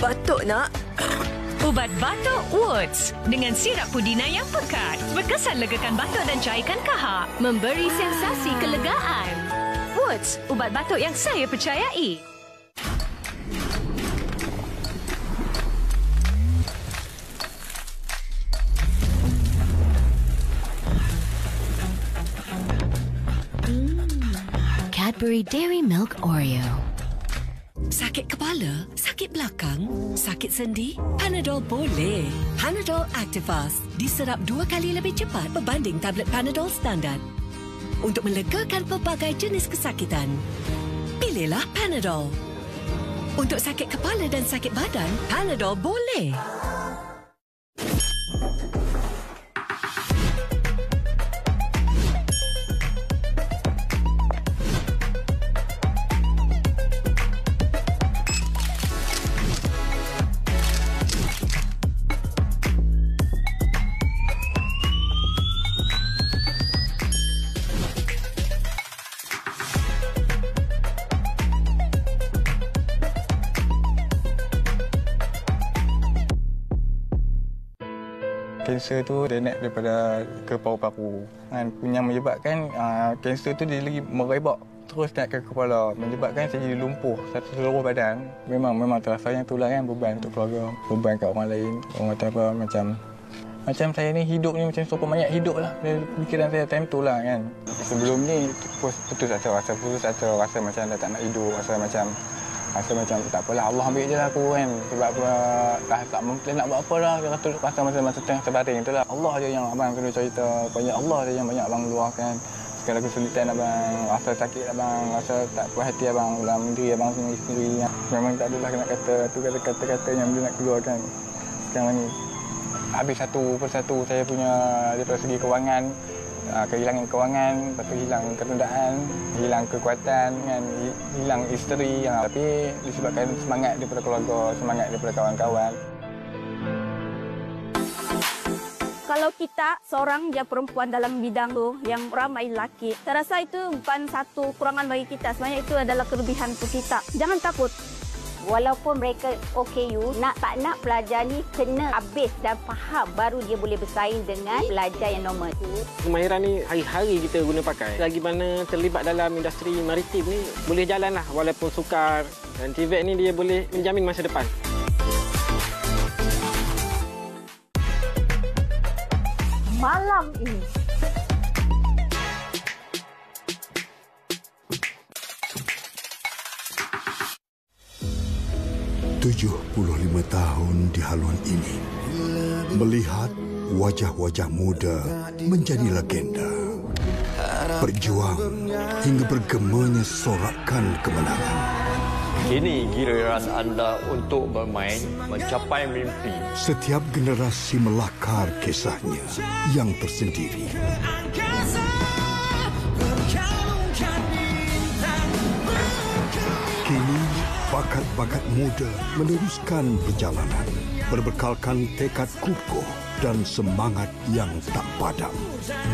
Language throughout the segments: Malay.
Batuk nak. Ubat batuk Woods dengan sirap pudina yang pekat berkesan legakan batuk dan cairkan kahak, memberi sensasi kelegaan. Woods, ubat batuk yang saya percayai. Cadbury Dairy Milk Oreo. Sakit kepala? Sakit belakang? Sakit sendi? Panadol boleh. Panadol Activast diserap 2 kali lebih cepat berbanding tablet Panadol standard. Untuk melegakan pelbagai jenis kesakitan, pilihlah Panadol. Untuk sakit kepala dan sakit badan, Panadol boleh. Kanser tu dia naik daripada ke paru-paru. Yang menyebabkan kanser tu dia lagi merebak terus naik ke kepala, menyebabkan saya jadi lumpuh seluruh badan. Memang terasa yang itulah kan beban untuk keluarga, beban kat orang lain. Orang kata apa macam saya ni hidup ni macam sokong mayat hidup lah. Fikiran saya time tu lah kan. Sebelum ni putus asa, rasa macam dah tak nak hidup, rasa macam tak apalah, Allah ambil je lah aku kan. Sebab tak mungkin nak buat apa lah. Rasa masa tengah terbaring tu lah. Allah je yang abang kena cerita. Banyak Allah je yang banyak abang luahkan. Segala kesulitan abang, rasa sakit abang, rasa tak puas hati abang dalam diri abang sendiri. Memang tak adalah nak kata, tu kata-kata yang boleh nak keluarkan. Sekarang ni habis satu persatu saya punya daripada segi kewangan. Kehilangan kewangan, lepas tu hilang ketundaan, hilang kekuatan, kan, hilang isteri. Tapi disebabkan semangat daripada keluarga, semangat daripada kawan-kawan. Kalau kita seorang je perempuan dalam bidang tu yang ramai lelaki, saya rasa itu bukan satu kurangan bagi kita. Sebenarnya itu adalah kelebihan untuk kita. Jangan takut. Walaupun mereka OKU, tak nak pelajar ni kena habis dan faham baru dia boleh bersaing dengan pelajar yang normal. Kemahiran ni hari-hari kita guna pakai. Lagi mana terlibat dalam industri maritim ni boleh jalan lah walaupun sukar. Dan TVET ni dia boleh menjamin masa depan. Malam ini 75 tahun di haluan ini, melihat wajah-wajah muda menjadi legenda, berjuang hingga bergemanya sorakan kemenangan. Ini giliran anda untuk bermain mencapai mimpi. Setiap generasi melakar kisahnya yang tersendiri. Kini, bakat-bakat muda meneruskan perjalanan, berbekalkan tekad kukuh dan semangat yang tak padam.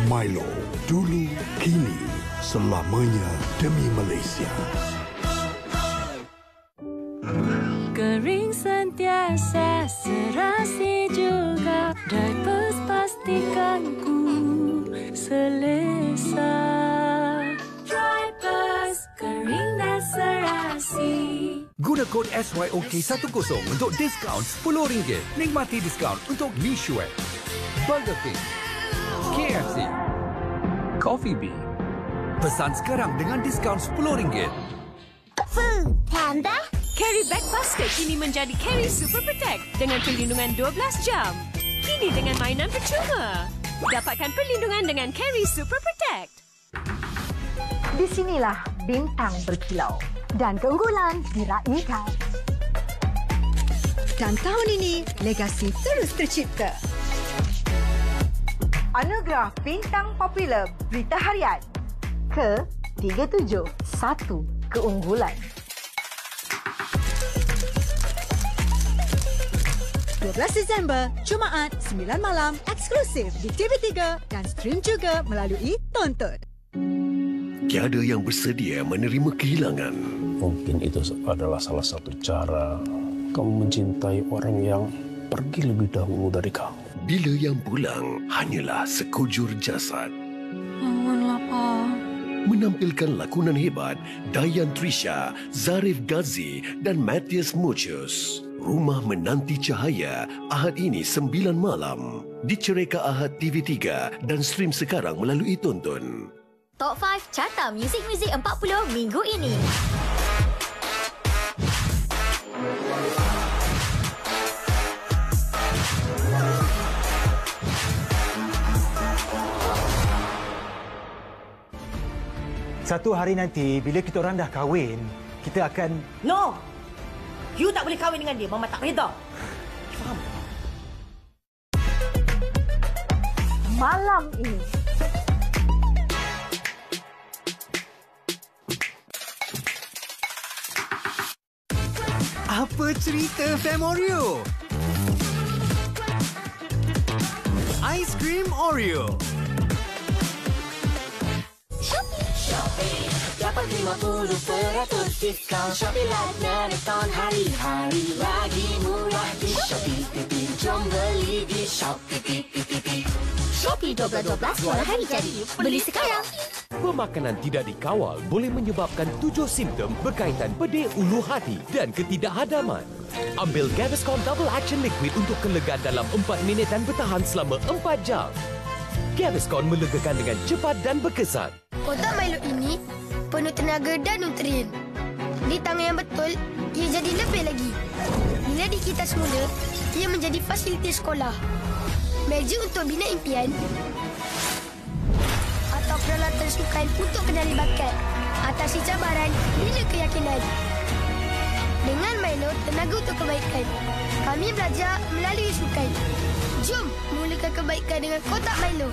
Milo, dulu, kini, selamanya demi Malaysia. Kering sentiasa, serasi juga, diapers pastikan ku selesa. Diapers, kering dan serasi. Guna kod SYOK10 untuk diskaun RM10. Nikmati diskaun untuk Michelin, Burger King, KFC, Coffee Bean. Pesan sekarang dengan diskaun RM10. Food Panda. Carry Bag Basket kini menjadi Carry Super Protect dengan perlindungan 12 jam. Kini dengan mainan percuma. Dapatkan perlindungan dengan Carry Super Protect. Di sinilah bintang berkilau dan keunggulan diraihkan. Dan tahun ini, legasi terus tercipta. Anugerah Bintang Popular Berita Harian ke-37, satu keunggulan. 12 Disember, Jumaat, 9 malam, eksklusif di TV3 dan stream juga melalui Tonton. Tiada yang bersedia menerima kehilangan. Mungkin itu adalah salah satu cara kamu mencintai orang yang pergi lebih dahulu dari kamu. Bila yang pulang hanyalah sekujur jasad. Bangunlah, Pa. Menampilkan lakonan hebat Dayan Trisha, Zarif Ghazi dan Matthias Mucius. Rumah Menanti Cahaya, Ahad ini 9 malam. Dicereka Ahad TV3 dan stream sekarang melalui Tonton. Top 5 Carta Muzik-Muzik 40 minggu ini. Satu hari nanti, bila kita orang dah kahwin, kita akan... No! You tak boleh kahwin dengan dia. Mama tak reda. Faham? Malam ini. Apa cerita Fam Oreo? Ice Cream Oreo. Dapat 50% diskaun Shopee Live Marathon hari-hari lagi murah di Shopee. Jom beli di Shopee. Shopee 12-12 malam hari jadi. Beli sekarang. Pemakanan tidak dikawal boleh menyebabkan 7 simptom berkaitan pedih ulu hati dan ketidakhadaman. Ambil Gaviscon Double Action Liquid untuk kelegaan dalam 4 minit dan bertahan selama 4 jam. Gaviscon melegakan dengan cepat dan berkesan. Kotak Milo ini penuh tenaga dan nutrien. Di tangan yang betul, ia jadi lebih lagi. Bila di kita semula, ia menjadi fasiliti sekolah. Meja untuk bina impian. Atau peralatan sukan untuk kenali bakat. Atasi cabaran bila keyakinan. Dengan Milo, tenaga untuk kebaikan. Kami belajar melalui sukan. Jom mulakan kebaikan dengan kotak Milo.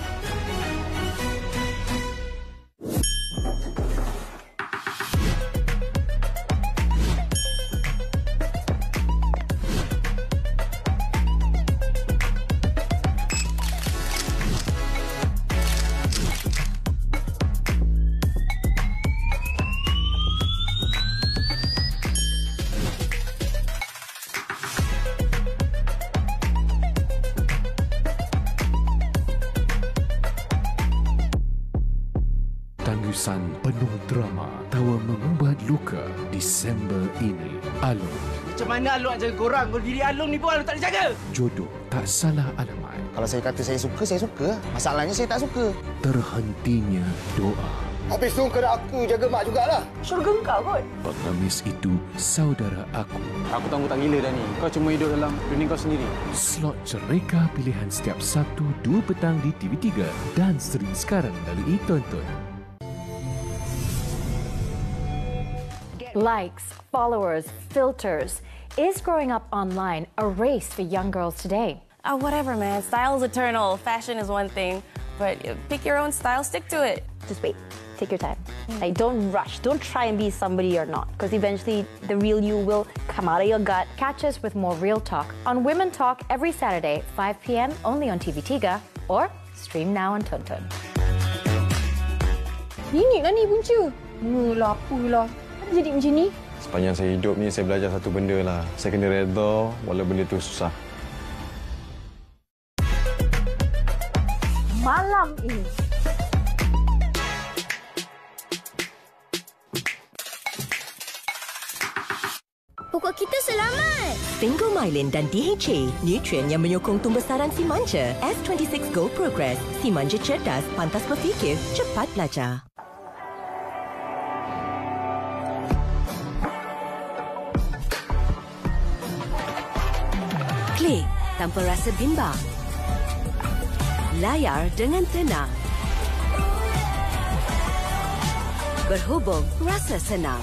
Tanggusan penuh drama tawa mengubat luka Disember ini. Alung. Macam mana Alung nak jaga korang? Kalau diri Alung ni pun Alung tak dijaga. Jodoh tak salah alamat. Kalau saya kata saya suka. Masalahnya saya tak suka. Terhentinya doa. Habis tu kena aku jaga mak jugalah. Syurga engkau kot. Pengemis itu saudara aku. Aku tahu tak gila dah ni. Kau cuma hidup dalam dunia kau sendiri. Slot cereka pilihan setiap Sabtu 2 petang di TV3 dan stream sekarang melalui Tonton. Likes, followers, filters. Is growing up online a race for young girls today? Whatever, man. Style is eternal. Fashion is one thing. But pick your own style, stick to it. Just wait. Take your time. Like, don't rush. Don't try and be somebody you're not. Because eventually, the real you will come out of your gut. Catch us with more real talk on Women Talk every Saturday, 5 p.m. only on TV3 or stream now on Tonton. Ini lah ni punca. Mula apalah. Jadi macam ni? Sepanjang saya hidup ni, saya belajar satu benda lah. Saya kena redha walau benda tu susah. Malam ini. Pokok kita selamat. Sphingomyelin dan DHA, nutrien yang menyokong tumbesaran si manja. S26 Gold Progress, si manja cerdas, pantas berfikir, cepat belajar. Klik tanpa rasa bimbang. Layar dengan tenang. Berhubung rasa senang.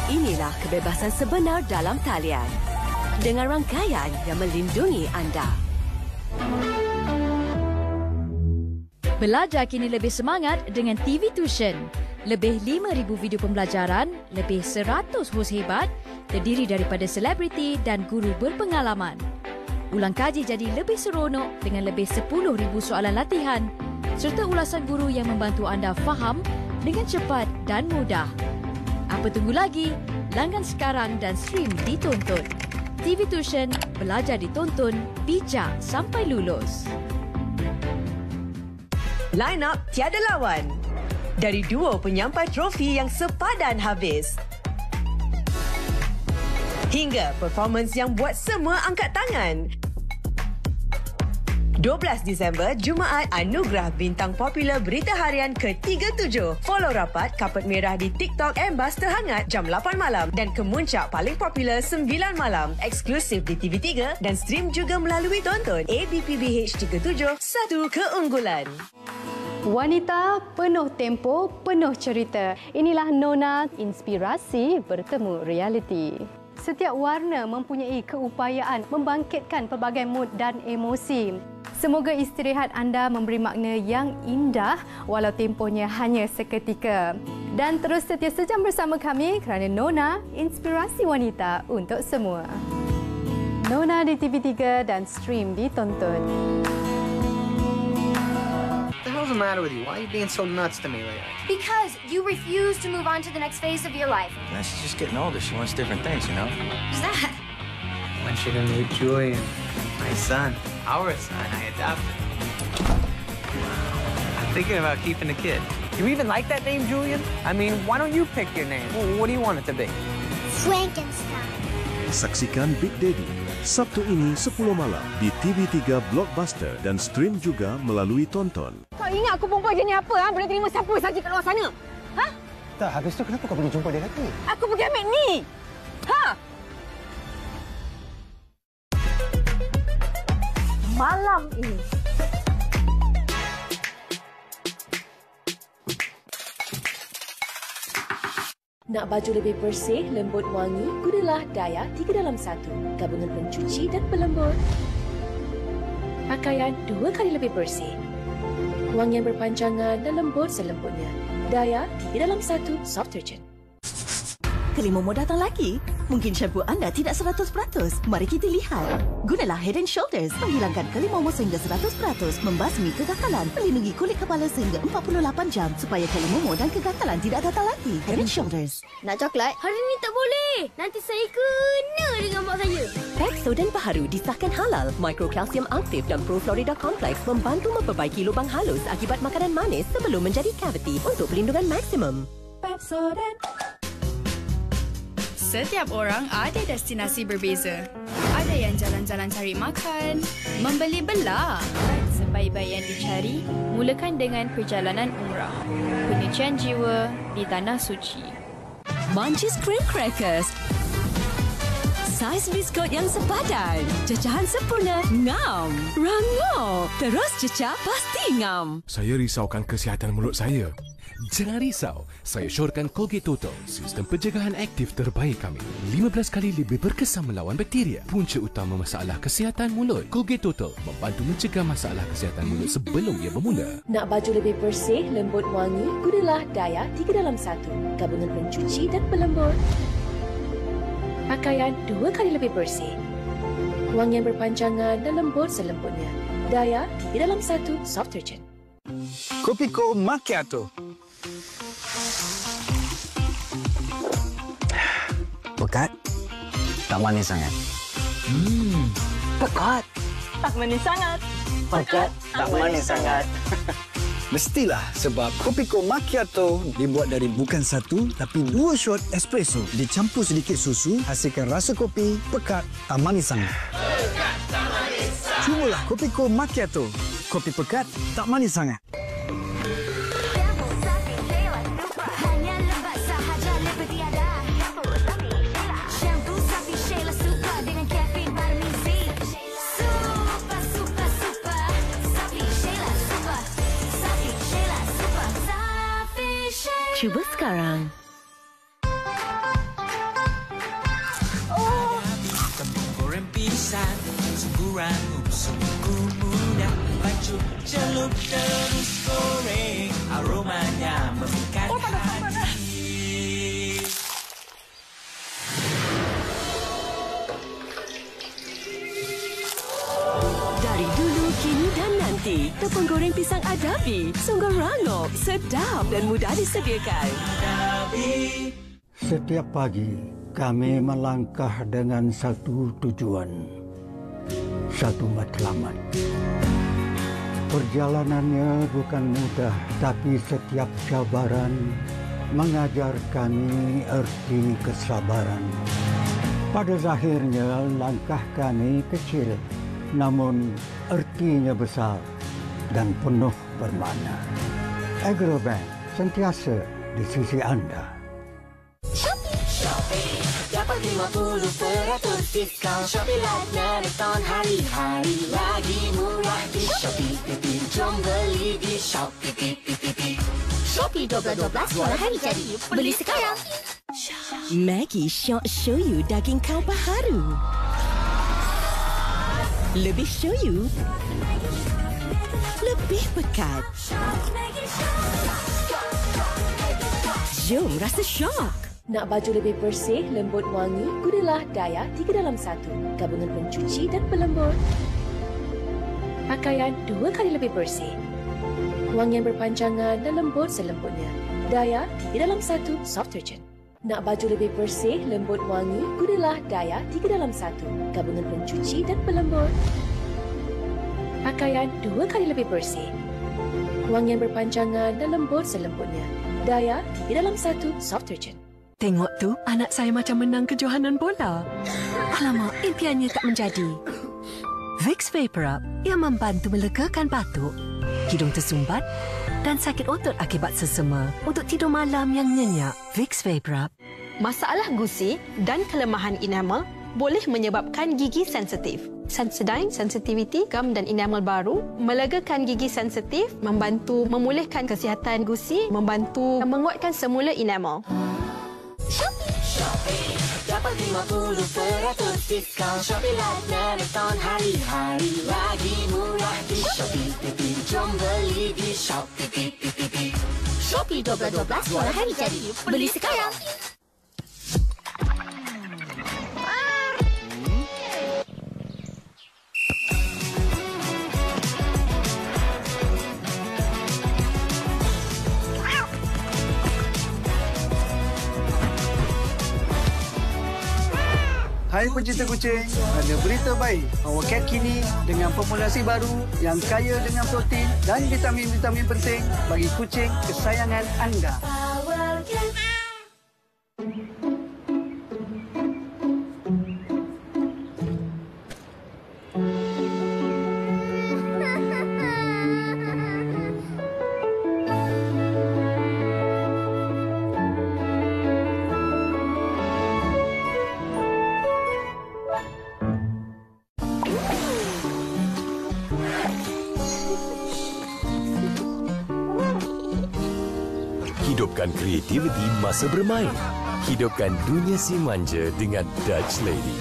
Inilah kebebasan sebenar dalam talian. Dengan rangkaian yang melindungi anda. Belajar kini lebih semangat dengan TV Tuition. Lebih 5,000 video pembelajaran, lebih 100 hos hebat, terdiri daripada selebriti dan guru berpengalaman. Ulang kaji jadi lebih seronok dengan lebih 10,000 soalan latihan serta ulasan guru yang membantu anda faham dengan cepat dan mudah. Apa tunggu lagi? Langgan sekarang dan stream ditonton. TV Tuition, belajar ditonton, bijak sampai lulus. Line up tiada lawan. Dari duo penyampai trofi yang sepadan habis. Hingga performance yang buat semua angkat tangan. 12 Disember, Jumaat, anugerah bintang popular berita harian ke-37. Follow rapat Kapet Merah di TikTok Ambassador Hangat jam 8 malam dan kemuncak paling popular 9 malam. Eksklusif di TV3 dan stream juga melalui tonton ABPBH 37, satu keunggulan. Wanita penuh tempo, penuh cerita. Inilah Nona, inspirasi bertemu realiti. Setiap warna mempunyai keupayaan membangkitkan pelbagai mood dan emosi. Semoga istirahat anda memberi makna yang indah walau tempohnya hanya seketika. Dan terus setia sejam bersama kami kerana Nona, inspirasi wanita untuk semua. Nona di TV3 dan stream ditonton. What the hell's the matter with you? Why are you being so nuts to me lately? Because you refuse to move on to the next phase of your life. Man, she's just getting older. She wants different things, you know? Who's that? I want you to meet Julian, my son. Our son, I adopted. I'm thinking about keeping the kid. You even like that name, Julian? I mean, why don't you pick your name? What do you want it to be? Frankenstein. Saksikan Big Daddy Sabtu ini 10 malam di TV3 Blockbuster dan stream juga melalui tonton. Kau ingat aku perempuan jenis apa? Boleh terima siapa saja kat luar sana? Ha? Tak, habis tu kenapa kau pergi jumpa dia lagi? Aku pergi ambil ni. Ha? Malam ini. Nak baju lebih bersih, lembut wangi, gunalah Daya 3 dalam 1. Gabungan pencuci dan pelembut. Pakaian 2 kali lebih bersih. Wangi yang berpanjangan dan lembut selembutnya. Daya 3 dalam 1 soft detergent. Kelimomo datang lagi. Mungkin shampoo anda tidak 100%. Mari kita lihat. Gunalah Head & Shoulders. Menghilangkan kelimomo sehingga 100%. Membasmi kegatalan. Melindungi kulit kepala sehingga 48 jam. Supaya kelimomo dan kegatalan tidak gatal lagi. Head & Shoulders. Nak coklat? Hari ni tak boleh. Nanti saya kena dengan mak saya. Pepsodent baharu disahkan halal. Microkalsium aktif dan Proflorida Complex membantu memperbaiki lubang halus akibat makanan manis sebelum menjadi cavity untuk pelindungan maksimum. Pepsodent. Setiap orang ada destinasi berbeza. Ada yang jalan-jalan cari makan, membeli belah. Sebaik-baik yang dicari, mulakan dengan perjalanan umrah. Penyucian jiwa di Tanah Suci. Munchies Cream Crackers. Saiz biskut yang sepadan. Cacahan sempurna, ngam. Rangup. Terus cecah, pasti ngam. Saya risaukan kesihatan mulut saya. Jangan risau, saya syorkan Colgate Total, sistem pencegahan aktif terbaik kami. 15 kali lebih berkesan melawan bakteria. Punca utama masalah kesihatan mulut. Colgate Total membantu mencegah masalah kesihatan mulut sebelum ia bermula. Nak baju lebih bersih, lembut wangi, gunalah Daya 3 dalam 1. Gabungan pencuci dan pelembut. Pakaian 2 kali lebih bersih. Wangi yang berpanjangan dan lembut selembutnya. Daya 3 dalam 1 soft detergent. Kopiko Macchiato. Pekat, tak manis sangat. Pekat. Tak manis sangat. Pekat, tak manis sangat. Mestilah sebab Kopiko Macchiato dibuat dari bukan satu tapi 2 shot espresso. Dicampur sedikit susu, hasilkan rasa kopi pekat tak manis sangat. Pekat tak manis sangat. Cubalah Kopiko Macchiato. Kopi pekat tak manis sangat. Cuba sekarang. Goreng pisang, semburan sungguh mudah. Baju celup terus goreng, aromanya memikat hati. Dari dulu, kini dan nanti, tepung goreng pisang Adabi. Sungguh rangup, sedap dan mudah disediakan. Adabi. Setiap pagi, kami melangkah dengan satu tujuan, satu matlamat. Perjalanannya bukan mudah, tapi setiap cabaran mengajar kami erti kesabaran. Pada zahirnya, langkah kami kecil, namun ertinya besar dan penuh bermakna. Agrobank sentiasa di sisi anda. Shopee dapat 50% diskaun. Shopee Live Marathon hari-hari lagi murah di Shopee. Jom beli di Shopee. Shopee 12-12 Wala Hari Jadi. Beli sekarang. Maggi Shock Shoyu daging kau baharu. Lebih shoyu, lebih pekat. Jom rasa syok. Nak baju lebih bersih, lembut wangi, gunalah Daya 3 dalam 1. Gabungan pencuci dan pelembut. Pakaian 2 kali lebih bersih. Wangian berpanjangan dan lembut selembutnya. Daya 3 dalam 1 soft detergent. Nak baju lebih bersih, lembut wangi, gunalah Daya 3 dalam 1. Gabungan pencuci dan pelembut. Pakaian 2 kali lebih bersih. Wangian berpanjangan dan lembut selembutnya. Daya 3 dalam 1 soft detergent. Tengok tu, anak saya macam menang kejohanan bola. Alamak, impiannya tak menjadi. Vicks Vapor Up yang membantu melegakan batuk, hidung tersumbat dan sakit otot akibat sesama untuk tidur malam yang nyenyak. Vicks Vapor Up. Masalah gusi dan kelemahan enamel boleh menyebabkan gigi sensitif. Sensodyne Sensitivity Gum dan Enamel baru melegakan gigi sensitif, membantu memulihkan kesihatan gusi, membantu menguatkan semula enamel. Shopee dapat 50% diskaun. Shopee Live Marathon hari-hari lagi murah di Shopee. Jom beli di Shopee. Shopee 12-12 Wala Hari Jadi. Beli sekarang. Hai pencinta kucing, ada berita baik. Bawa cat kini dengan formulasi baru yang kaya dengan protein dan vitamin-vitamin penting bagi kucing kesayangan anda. Hidupkan kreativiti masa bermain. Hidupkan dunia si manja dengan Dutch Lady.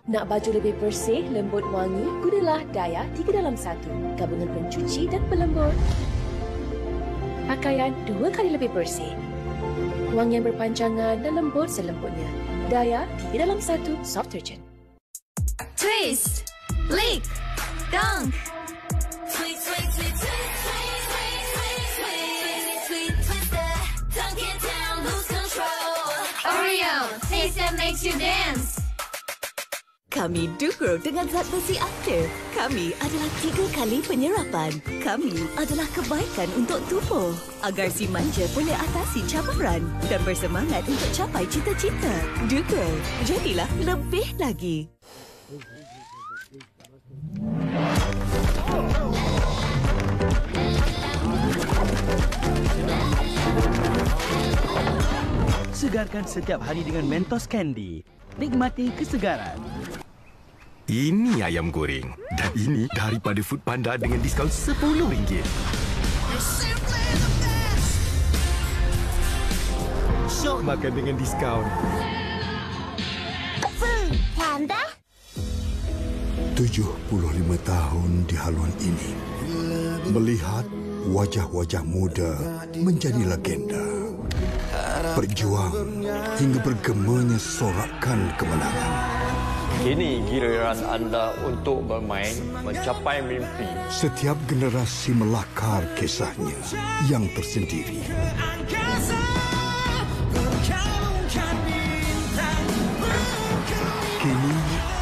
Nak baju lebih bersih, lembut wangi, gunalah Daya 3 dalam 1. Gabungan pencuci dan pelembut. Pakaian 2 kali lebih bersih. Wangian berpanjangan dan lembut selembutnya. Daya 3 dalam 1 soft detergent. Twist, lick, dunk. Sweet, sweet, sweet, sweet, sweet, sweet, sweet, sweet, sweet, twister. Dunk it down, lose control. Oreo, taste that makes you dance. Kami Dugrow dengan zat besi aktif. Kami adalah 3 kali penyerapan. Kami adalah kebaikan untuk tubuh. Agar si manja boleh atasi cabaran dan bersemangat untuk capai cita-cita. Dugrow, jadilah lebih lagi. Segarkan setiap hari dengan Mentos Candy. Nikmati kesegaran. Ini ayam goreng. Dan ini daripada Food Panda dengan diskaun RM10. Syok makan dengan diskaun. Food Panda. 75 tahun di haluan ini. Melihat wajah-wajah muda menjadi legenda. Berjuang hingga bergemanya sorakan kemenangan. Kini giliran anda untuk bermain mencapai mimpi. Setiap generasi melakar kisahnya yang tersendiri.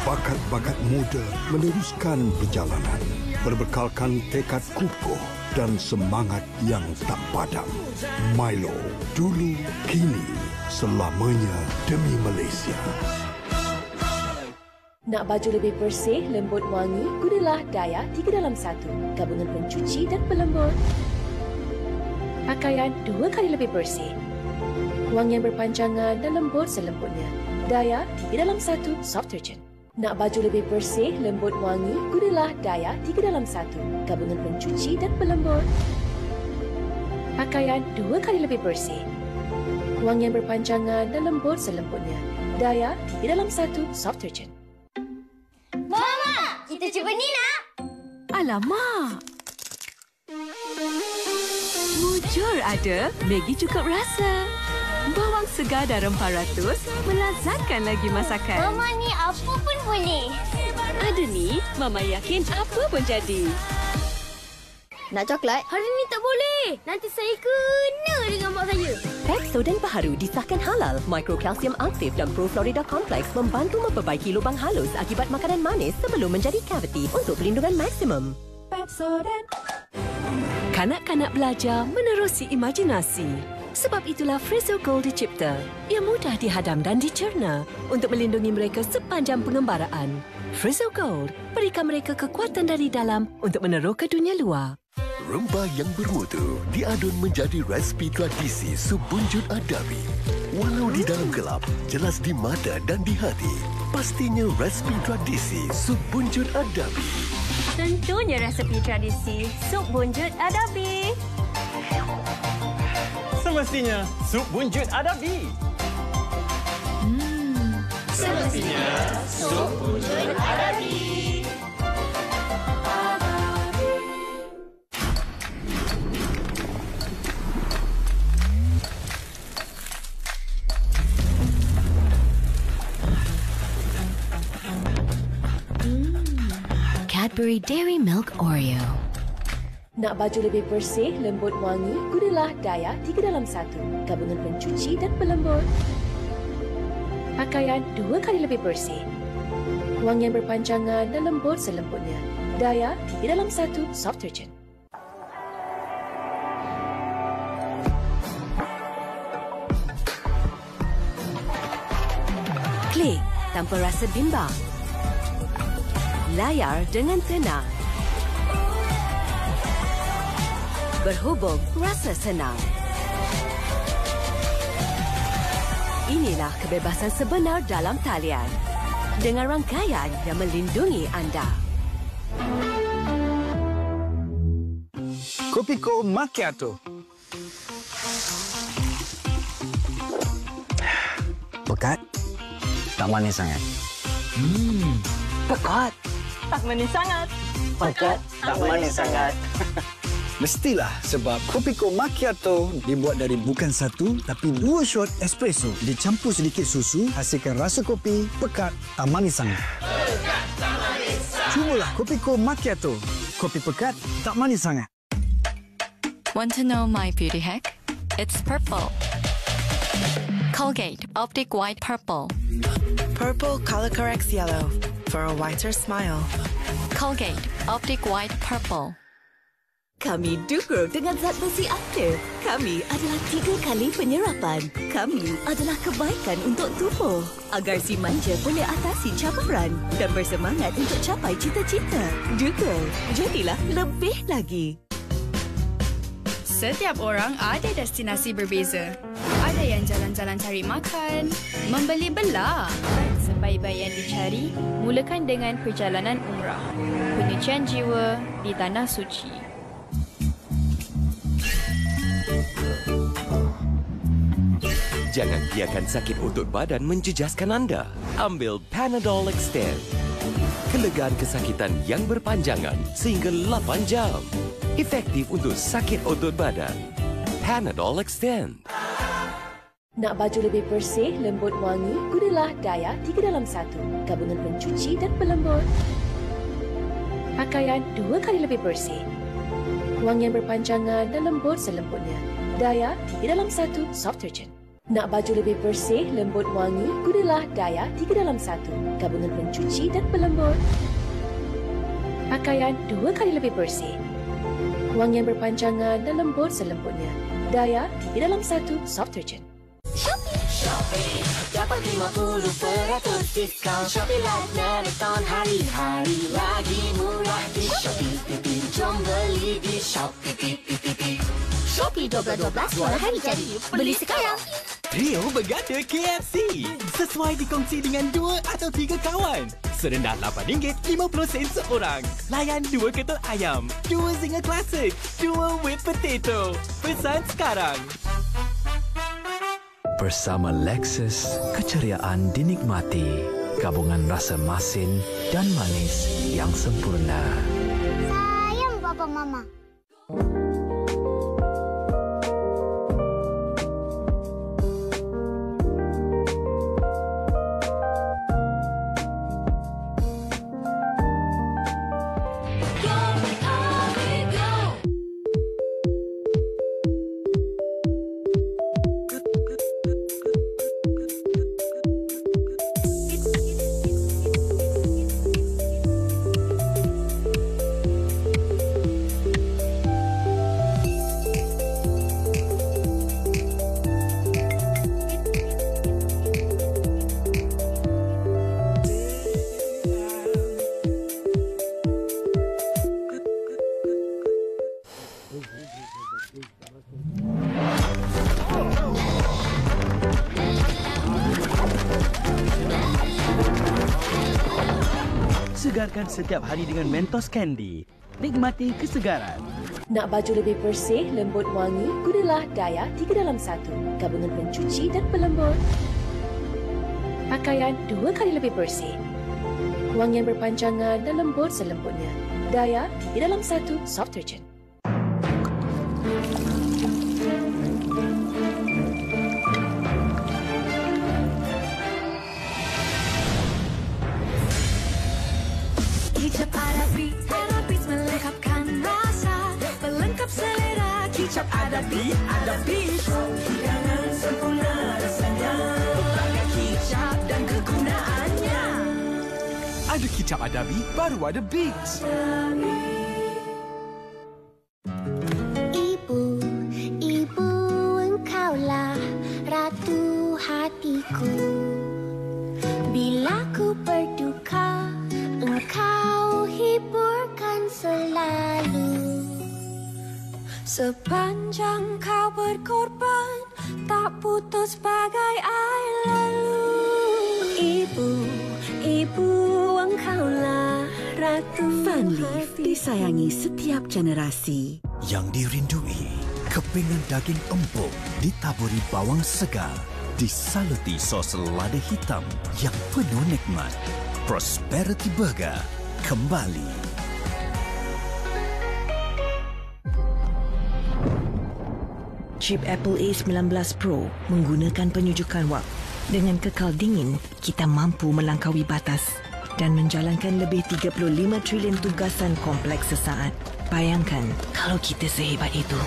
bakat-bakat muda meneruskan perjalanan, berbekalkan tekad kukuh dan semangat yang tak padam. Milo, dulu, kini, selamanya demi Malaysia. Nak baju lebih bersih, lembut, wangi, gunalah Daya 3 dalam 1. Gabungan pencuci dan pelembut. Pakaian 2 kali lebih bersih. Wangian berpanjangan dan lembut selembutnya. Daya 3 dalam 1 soft detergent. Nak baju lebih bersih, lembut, wangi, gunalah Daya 3 dalam 1. Gabungan pencuci dan pelembut. Pakaian 2 kali lebih bersih. Wangian berpanjangan dan lembut selembutnya. Daya 3 dalam 1 soft detergent. Mama, kita cuba ni nak. Alamak! Mujur ada, Maggi cukup rasa. Bawang segar dan rempah ratus melazatkan lagi masakan. Mama ni apa pun boleh. Ada ni, Mama yakin apa pun jadi. Nak coklat? Hari ni tak boleh. Nanti saya kena dengan mak saya. Pepsodent baharu disahkan halal. Mikrokalsium aktif dan Proflorida Complex membantu memperbaiki lubang halus akibat makanan manis sebelum menjadi kaviti untuk pelindungan maksimum. Pepsodent. Kanak-kanak belajar menerusi imajinasi. Sebab itulah Frizo Gold dicipta. Ia mudah dihadam dan dicerna untuk melindungi mereka sepanjang pengembaraan. Frizo Gold berikan mereka kekuatan dari dalam untuk meneroka dunia luar. Rempah yang bermutu diadun menjadi resipi tradisi sup bunjut adabi. Walau di dalam gelap, jelas di mata dan di hati. Pastinya resipi tradisi sup bunjut adabi. Tentunya resepi tradisi sup bunjut adabi. Semestinya sup bunjut adabi. Semestinya sup bunjut adabi. Cadbury Dairy Milk Oreo. Nak baju lebih bersih, lembut, wangi, gunalah Daya 3 dalam 1. Gabungan pencuci dan pelembut. Pakaian 2 kali lebih bersih. Wangian berpanjangan dan lembut selembutnya. Daya 3 dalam 1 soft detergent. Klik tanpa rasa bimbang. Layar dengan tenang. Berhubung rasa senang. Inilah kebebasan sebenar dalam talian. Dengan rangkaian yang melindungi anda. Kopiko Macchiato. Pekat, tak manis sangat. Pekat. Tak manis sangat. Pekat, tak manis sangat. Mestilah sebab Kopiko Macchiato dibuat dari bukan satu tapi 2 shot espresso. Dicampur sedikit susu, hasilkan rasa kopi pekat, tak manis sangat. Pekat, tak manis sangat. Cubalah Kopiko Macchiato. Kopi pekat, tak manis sangat. Want to know my beauty hack? It's purple. Colgate Optic White Purple. Purple color corrects yellow for a whiter smile. Colgate Optic White Purple. Kami dukung dengan zat besi aktif. Kami adalah 3 kali penyerapan. Kami adalah kebaikan untuk tubuh. Agar si manja boleh atasi cabaran dan bersemangat untuk capai cita-cita. Dukung, jadilah lebih lagi. Setiap orang ada destinasi berbeza. Ada yang jalan-jalan cari makan, membeli belah. Sebaik-baik yang dicari, mulakan dengan perjalanan umrah. Penyucian jiwa di Tanah Suci. Jangan biarkan sakit otot badan menjejaskan anda. Ambil Panadol Extend. Kelegaan kesakitan yang berpanjangan sehingga 8 jam. Efektif untuk sakit otot badan. Panadol Extend. Nak baju lebih bersih, lembut, wangi, gunalah Daya 3 dalam 1. Gabungan pencuci dan pelembut. Pakaian 2 kali lebih bersih. Wangian berpanjangan dan lembut selembutnya. Daya 3 dalam 1 soft detergent. Nak baju lebih bersih, lembut, wangi, gunalah Daya 3 dalam 1. Gabungan pencuci dan pelembut. Pakaian 2 kali lebih bersih. Wangian berpanjangan dan lembut selembutnya. Daya 3 dalam 1 soft detergent. Shopee dapat 50% diskaun. Shopee Live Marathon hari-hari lagi murah di Shopee. Jom beli di Shopee. Shopee 12/12 walau hari jadi. Beli sekarang. Trio berganda KFC. Sesuai dikongsi dengan 2 atau 3 kawan. Serendah RM8.50 seorang. Layan 2 ketul ayam, 2 zinger klasik, 2 whipped potato. Pesan sekarang. Bersama Lexus, keceriaan dinikmati. Gabungan rasa masin dan manis yang sempurna. Sayang Papa Mama. Segarkan setiap hari dengan Mentos Candy. Nikmati kesegaran. Nak baju lebih bersih, lembut, wangi, gunalah Daya 3 dalam 1. Gabungan pencuci dan pelembut. Pakaian 2 kali lebih bersih. Wangian berpanjangan dan lembut selembutnya. Daya 3 dalam 1 soft detergent. Kicap Adabi, Adabi melengkapkan rasa, pelengkap selera. Kicap Adabi, hidangan sempurna rasanya. Pelanggan kicap dan kegunaannya. Ada kicap Adabi, baru ada Beats. Ibu, engkaulah ratu hatiku. Bila ku berduka, engkau hiburkan selalu. Sepanjang kau berkorban, tak putus bagai air lalu. Ibu, engkaulah ratu. Funleaf disayangi setiap generasi. Yang dirindui, kepingan daging empuk ditaburi bawang segar, disaluti sos lada hitam yang penuh nikmat. Prosperity Burger kembali. Chip Apple A19 Pro menggunakan penyujukan wap. Dengan kekal dingin, kita mampu melangkaui batas dan menjalankan lebih 35 trilion tugasan kompleks sesaat. Bayangkan kalau kita sehebat itu.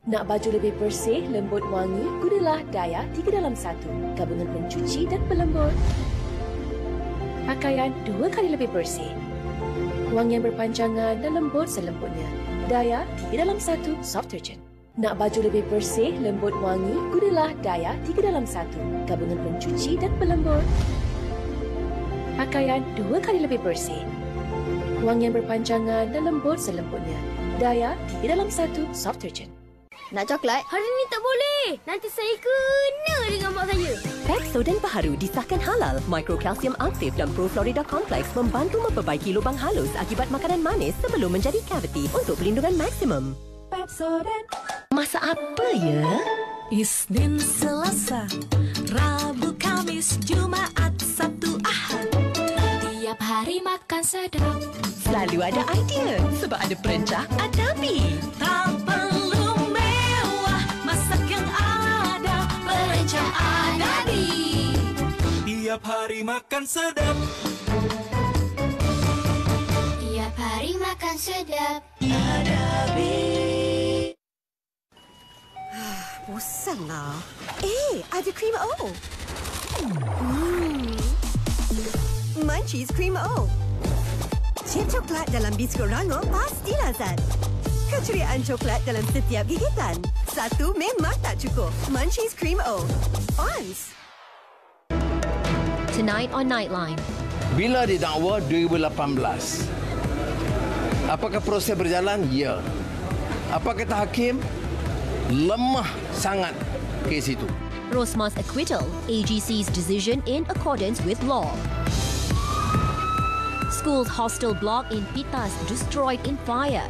Nak baju lebih bersih, lembut, wangi, gunalah Daya 3 dalam 1. Gabungan pencuci dan pelembut. Pakaian 2 kali lebih bersih. Wangian berpanjangan dan lembut selembutnya. Daya 3 dalam 1 soft detergent. Nak baju lebih bersih, lembut, wangi, gunalah Daya 3 dalam 1. Gabungan pencuci dan pelembut. Pakaian 2 kali lebih bersih. Wangian berpanjangan dan lembut selembutnya. Daya 3 dalam 1 soft detergent. Nak coklat? Hari ni tak boleh. Nanti saya kena dengan mak saya. Pepsodent baharu disahkan halal. Microkalsium aktif dan Proflorida Complex membantu memperbaiki lubang halus akibat makanan manis sebelum menjadi kaviti untuk perlindungan maksimum. Pepsodent. Masa apa ya? Isnin, Selasa, Rabu, Kamis, Jumaat, Sabtu, Ahad. Tiap hari makan sedap. Selalu ada idea sebab ada perencah Adabi. Tak perlu mewah, masak yang ada. Perencah Adabi. Tiap hari makan sedap. Tiap hari makan sedap. Adabi. Bosanlah. Ada krim O. Munchies krim O. Chip coklat dalam biskut rangup pasti lazat. Keceriaan coklat dalam setiap gigitan. Satu memang tak cukup. Munchies Cream O. Once. Tonight on Nightline. Bila didakwa 2018. Apakah proses berjalan? Ya. Apa kata hakim? Lemah sangat kes itu. Rosmas acquittal, AGC's decision in accordance with law. School's hostel block in Pitas destroyed in fire.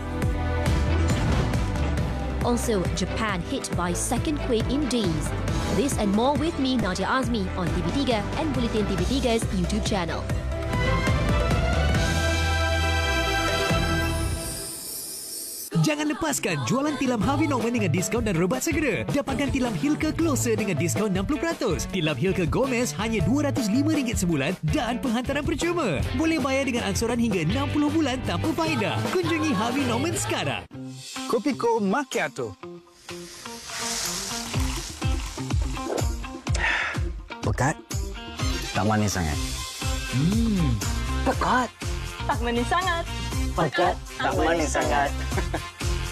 Also, Japan hit by second quake in days. This and more with me, Nadia Azmi, on TV3 and Bulletin TV3's YouTube channel. Jangan lepaskan jualan tilam Harvey Norman dengan diskaun dan rebat segera. Dapatkan tilam Hilke Closer dengan diskaun 60%. Tilam Hilke Gomez hanya RM205 sebulan dan penghantaran percuma. Boleh bayar dengan angsuran hingga 60 bulan tanpa faedah. Kunjungi Harvey Norman sekarang. Kopiko Macchiato. Pekat, tak manis sangat. Pekat. Tak manis sangat. Pekat, tak manis sangat.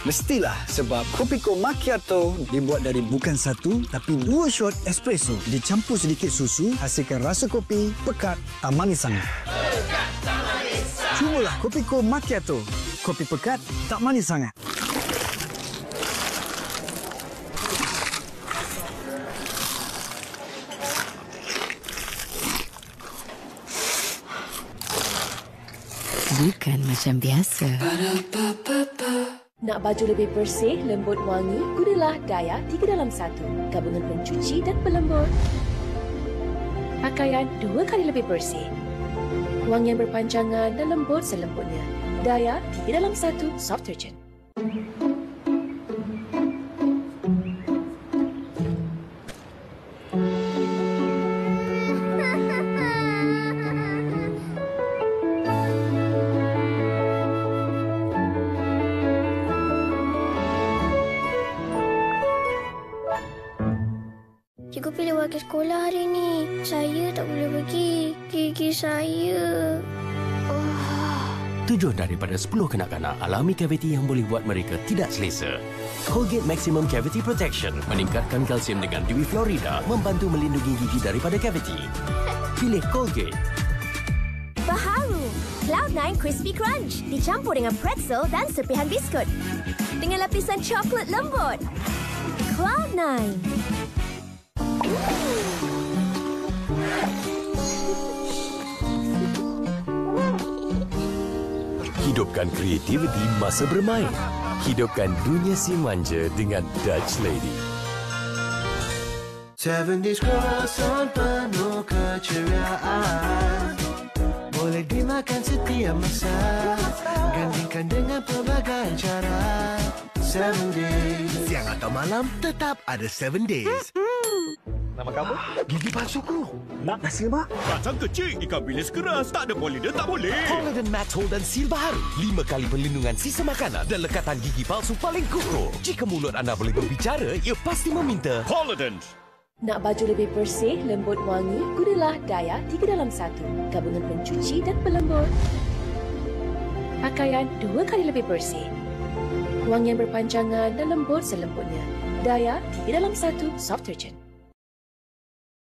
Mestilah sebab Kopiko Macchiato dibuat dari bukan satu tapi 2 shot espresso. Dicampur sedikit susu, hasilkan rasa kopi pekat tak manis sangat. Pekat, tak manis sangat. Cubalah Kopiko Macchiato. Kopi pekat tak manis sangat. Bukan macam biasa. Nak baju lebih bersih, lembut, wangi, gunalah Daya 3 dalam 1. Gabungan pencuci dan pelembut. Pakaian 2 kali lebih bersih. Wangian berpanjangan dan lembut selembutnya. Daya 3 dalam 1 soft detergent. Cikgu pilih wakil sekolah hari ni. Saya tak boleh pergi. Gigi saya. 7 daripada 10 kanak-kanak alami kaviti yang boleh buat mereka tidak selesa. Colgate Maximum Cavity Protection meningkatkan kalsium dengan Dewi Florida, membantu melindungi gigi daripada kaviti. Pilih Colgate. Baharu. Cloud9 Crispy Crunch. Dicampur dengan pretzel dan serpihan biskut. Dengan lapisan coklat lembut. Cloud9. Hidupkan kreativiti masa bermain. Hidupkan dunia si manja dengan Dutch Lady. 7 Days Croissant penuh keceriaan. Boleh dimakan setiap masa. Gandingkan dengan pelbagai cara. 7 Days. Siang atau malam, tetap ada 7 Days. Nama kamu? Gigi palsuku. Nak nasi lemak? Kacang kecil, ikan bilis keras. Tak ada polider, tak boleh. Polident Max Hold dan Seal baharu. 5 kali perlindungan sisa makanan dan lekatan gigi palsu paling kukuh. Jika mulut anda boleh berbicara, ia pasti meminta Polident. Nak baju lebih bersih, lembut, wangi, gunalah Daya 3 dalam 1. Gabungan pencuci dan pelembut. Pakaian 2 kali lebih bersih. Wangian berpanjangan dan lembut selembutnya. Daya 3 dalam 1 soft detergent.